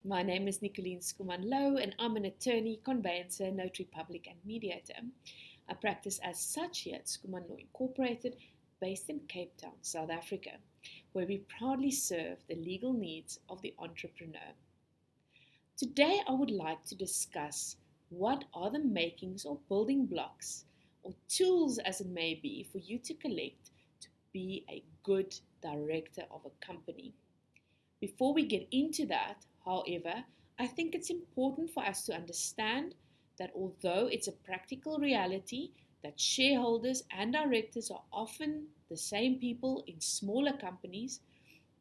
My name is Nicolene Skuman Low, and I'm an attorney, conveyancer, notary public, and mediator. I practice as such here at Skuman Law Incorporated, based in Cape Town, South Africa, where we proudly serve the legal needs of the entrepreneur. Today, I would like to discuss what are the makings or building blocks or tools, as it may be, for you to collect to be a good director of a company. Before we get into that, however, I think it's important for us to understand that although it's a practical reality that shareholders and directors are often the same people in smaller companies,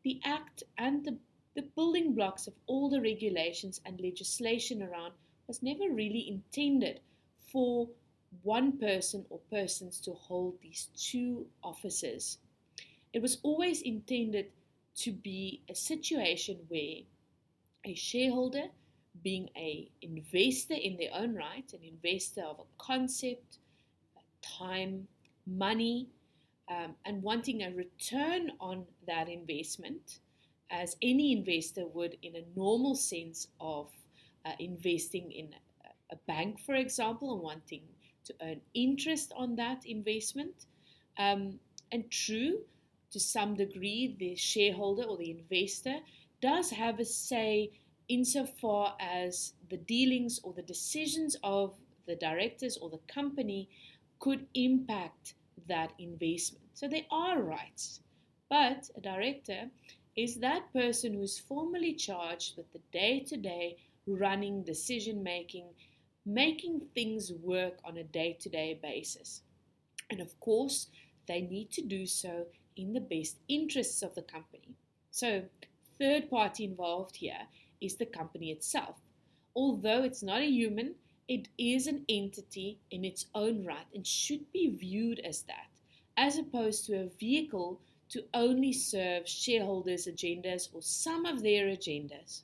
the Act and the building blocks of all the regulations and legislation around was never really intended for one person or persons to hold these two offices. It was always intended to be a situation where a shareholder, being an investor in their own right, an investor of a concept, time, money, and wanting a return on that investment, as any investor would in a normal sense of investing in a bank, for example, and wanting to earn interest on that investment. And true, to some degree, the shareholder or the investor does have a say insofar as the dealings or the decisions of the directors or the company could impact that investment. So there are rights, but a director is that person who is formally charged with the day-to-day running, decision making, making things work on a day-to-day basis. And of course, they need to do so in the best interests of the company. So, third party involved here is the company itself. Although it's not a human, it is an entity in its own right and should be viewed as that, as opposed to a vehicle to only serve shareholders' agendas or some of their agendas.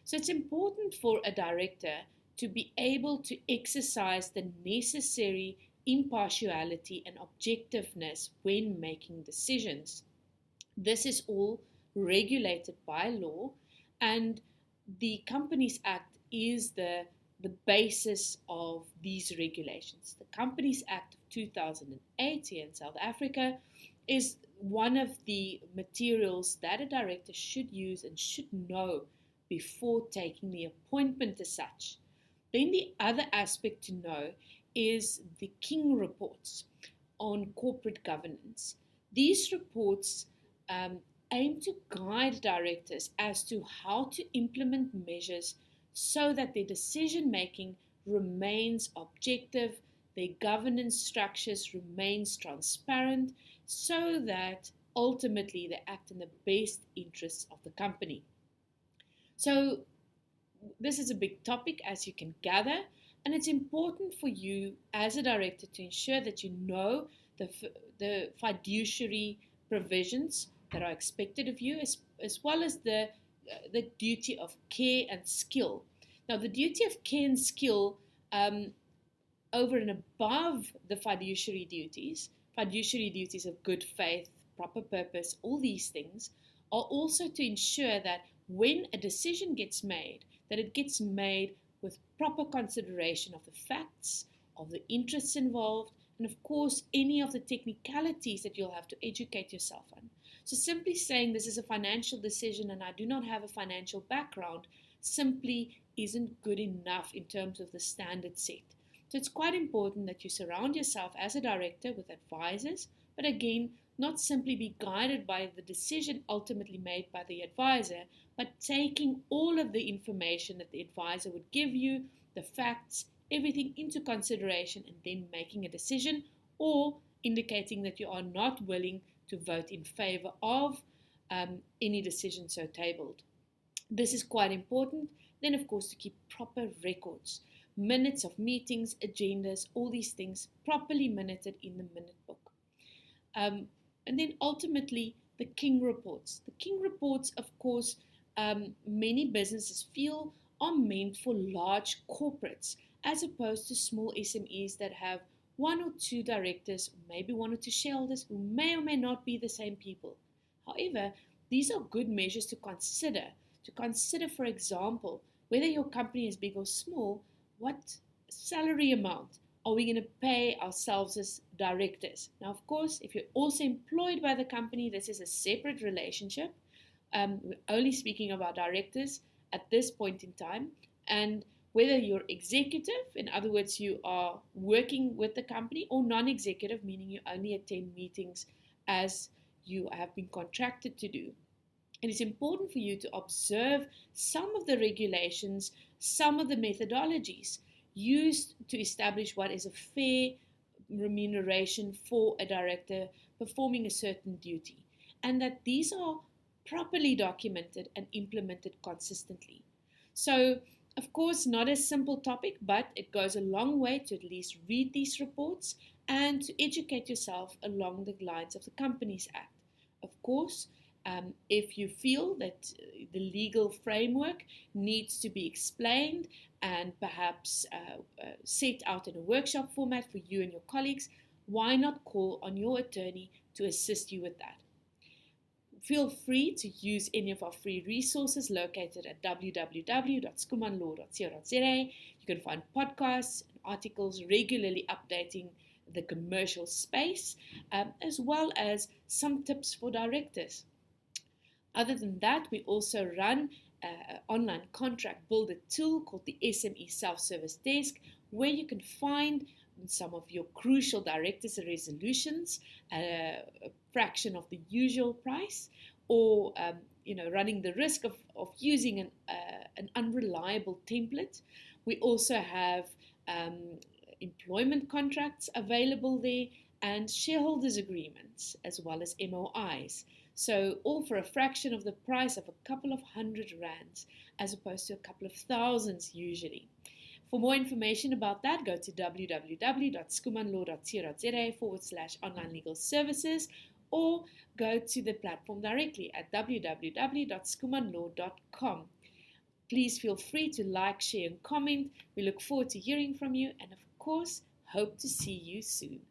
So it's important for a director to be able to exercise the necessary impartiality and objectiveness when making decisions. This is all regulated by law, and the Companies Act is the basis of these regulations. The Companies Act of 2008 here in South Africa is one of the materials that a director should use and should know before taking the appointment as such. Then the other aspect to know is the King reports on corporate governance. These reports aim to guide directors as to how to implement measures so that their decision making remains objective, their governance structures remains transparent, so that ultimately they act in the best interests of the company. So this is a big topic, as you can gather, and it's important for you as a director to ensure that you know the fiduciary provisions that are expected of you, as well as the duty of care and skill. Now, the duty of care and skill, over and above the fiduciary duties of good faith, proper purpose, all these things, are also to ensure that when a decision gets made, that it gets made with proper consideration of the facts, of the interests involved, and of course, any of the technicalities that you'll have to educate yourself on. So simply saying this is a financial decision and I do not have a financial background simply isn't good enough in terms of the standard set. So it's quite important that you surround yourself as a director with advisors, but again, not simply be guided by the decision ultimately made by the advisor, but taking all of the information that the advisor would give you, the facts, everything into consideration, and then making a decision or indicating that you are not willing to vote in favor of any decision so tabled. This is quite important. Then, of course, to keep proper records, minutes of meetings, agendas, all these things properly minuted in the minute book. And then ultimately, the King reports. The King reports, of course, many businesses feel are meant for large corporates as opposed to small SMEs that have one or two directors, maybe one or two shareholders who may or may not be the same people. However, these are good measures to consider to consider, for example, whether your company is big or small, what salary amount are we going to pay ourselves as directors? Now, of course, if you're also employed by the company, this is a separate relationship. We're only speaking about directors at this point in time. And whether you're executive, in other words, you are working with the company, or non-executive, meaning you only attend meetings as you have been contracted to do. It is important for you to observe some of the regulations, some of the methodologies used to establish what is a fair remuneration for a director performing a certain duty, and that these are properly documented and implemented consistently. So, of course, not a simple topic, but it goes a long way to at least read these reports and to educate yourself along the lines of the Companies Act. Of course, if you feel that the legal framework needs to be explained and perhaps set out in a workshop format for you and your colleagues, why not call on your attorney to assist you with that? Feel free to use any of our free resources located at www.skumanlaw.co.za. You can find podcasts and articles regularly updating the commercial space, as well as some tips for directors. Other than that, we also run an online contract builder tool called the SME Self-Service Desk, where you can find some of your crucial directors' resolutions at a fraction of the usual price, or running the risk of using an unreliable template. We also have employment contracts available there, and shareholders agreements, as well as MOIs. So all for a fraction of the price of a couple of $100, as opposed to a couple of thousands usually. For more information about that, go to www.skumanlaw.co.za/online legal services, or go to the platform directly at www.skumanlaw.com. Please feel free to like, share, and comment. We look forward to hearing from you, and of course, hope to see you soon.